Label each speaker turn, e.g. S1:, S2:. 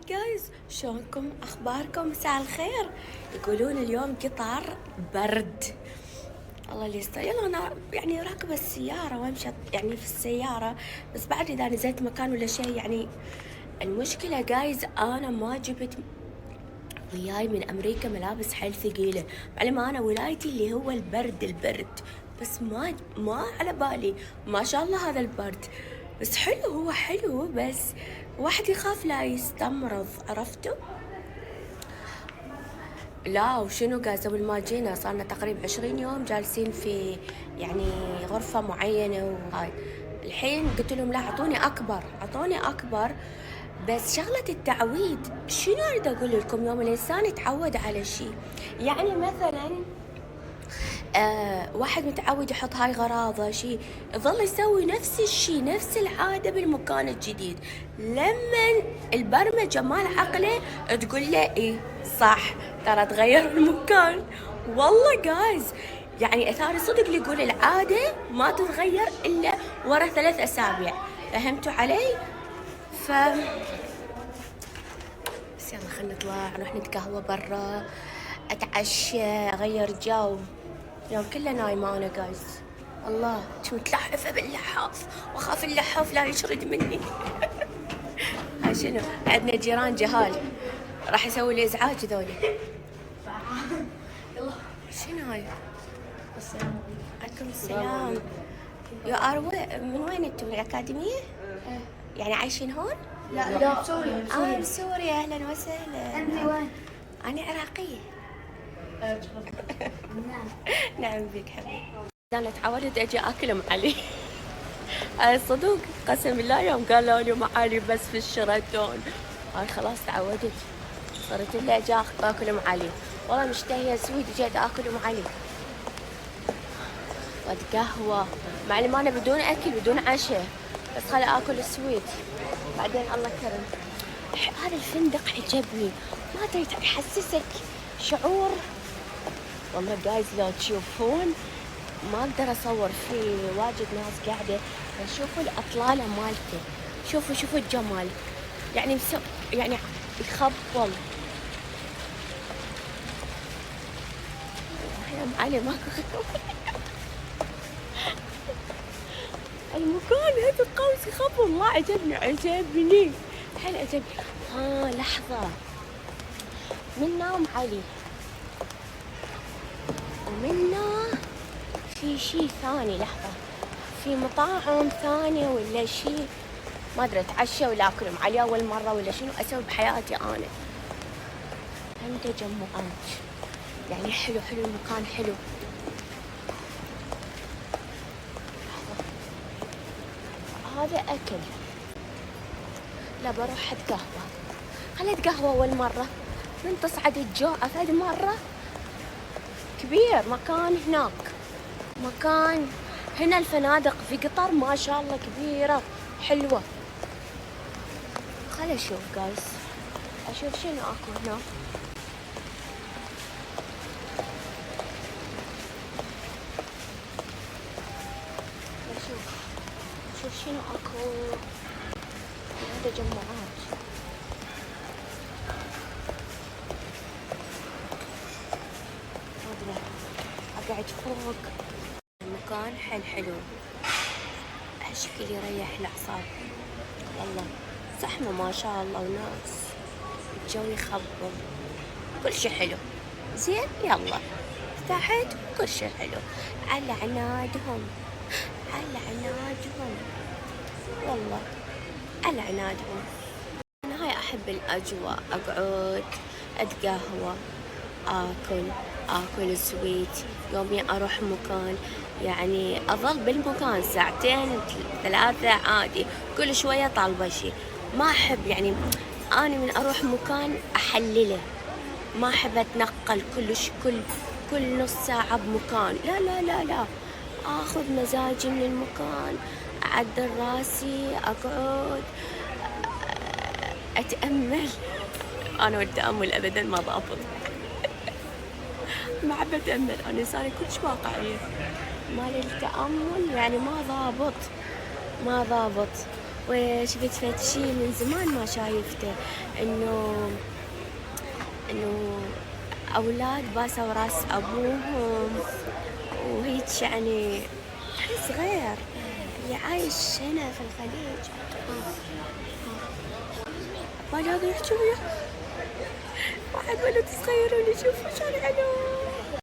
S1: جايز شلونكم اخباركم؟ مساء الخير. يقولون اليوم قطر برد. الله اللي يستر. يلا انا يعني راكبه السياره وامشي يعني في السياره، بس بعد اذا نزلت مكان ولا شيء يعني المشكله جايز انا ما جبت وياي من امريكا ملابس حيل ثقيله، معلم انا ولايتي اللي هو البرد، بس ما على بالي ما شاء الله هذا البرد، بس حلو، هو حلو بس واحد يخاف لا يستمرض، عرفتوا؟ لا وشنو جايز اول ما جينا صارنا تقريبا 20 يوم جالسين في يعني غرفة معينة، وهاي الحين قلت لهم لا اعطوني اكبر. بس شغلة التعويد شنو اريد اقول لكم؟ يوم الانسان يتعود على شيء، يعني مثلا واحد متعود يحط هاي غراضه شيء، يظل يسوي نفس الشيء نفس العادة بالمكان الجديد، لما البرمجة مال عقله تقول له ايه صح ترى تغير المكان. والله جايز يعني اثاري صدق اللي يقول العادة ما تتغير الا ورا 3 أسابيع، فهمتوا علي؟ ف بس يلا خلنا نطلع نروح نتقهوى برا، اتعشى، اغير جو. يوم كله نايمة انا جايز، والله كنت متلحفة باللحاف واخاف اللحاف لا يشرد مني. هاي شنو؟ عندنا جيران جهال راح يسوي لي ازعاج ذولي. شنو هاي؟
S2: السلام
S1: عليكم السلام. يو ار من وين انتم؟ من الأكاديمية؟ يعني عايشين هون؟
S2: لا سوريا
S1: بسوريا. اهلا وسهلا.
S2: انت وين؟
S1: انا عراقية.
S2: نعم.
S1: نعم بك حبيبي. انا تعودت اجي اكل ام علي. هاي صدق قسم بالله يوم قالوا لي ام علي بس في الشراتون، هاي خلاص تعودت، صرت اللي اجي اكل ام علي. والله مشتهية سويت جيت اكل ام علي واتقهوى، مع اني انا بدون اكل بدون عشاء، بس خلي اكل سويت بعدين الله كرم. هذا الفندق عجبني، ما ادري يحسسك شعور. والله جايز لو تشوفون ما اقدر اصور، في واجد ناس قاعده، شوفوا الاطلاله مالته، شوفوا الجمال، يعني يعني يخبل. يا علي ماكو المكان هذا القوس يخبل، والله عجبني حيل عجبني. لحظه، منا ام علي ومنا في شيء ثاني، لحظة، في مطاعم ثانية ولا شيء ما أدري، أتعشى ولا أكل ام علي أول مرة ولا شنو أسوي بحياتي أنا. هم تجمعات يعني حلو المكان حلو. لحظة. هذا أكل، لا بروح أتقهوى، خلي أتقهوى أول مرة من تصعد الجو. أفد مرة كبير مكان مكان هنا الفنادق في قطر ما شاء الله كبيرة حلوة. خلي اشوف جايز، اشوف شنو اكو هنا. اشوف شنو اكو. هذا تجمعات، ما ادري اقعد فوق. المكان حلو، هالشكل يريح الاعصاب. والله زحمة ما شاء الله وناس، الجو يخبل، كل شي حلو. زين يلا تحت كل شي حلو، على عنادهم والله على عنادهم. انا هاي احب الاجواء، اقعد اتقهوى، اكل سويت. يومي اروح مكان يعني اظل بالمكان 2-3 عادي، كل شوية طالبة شي. ما احب يعني انا من اروح مكان احلله، ما احب اتنقل كل نص ساعة بمكان، لا اخذ مزاجي من المكان، اعدل راسي، اقعد اتأمل. انا والتأمل ابدا ما ضابط. ما احب اتأمل، انا انسانة كلش واقعية، مال التأمل يعني ما ضابط. وشفت فد شي من زمان ما شايفته، انه اولاد باسوا راس ابوهم وهيك، يعني تحس غير اللي عايش هنا في الخليج. ما لاقي يحكي وياه واحد ولد صغير، ونشوف شو حلو.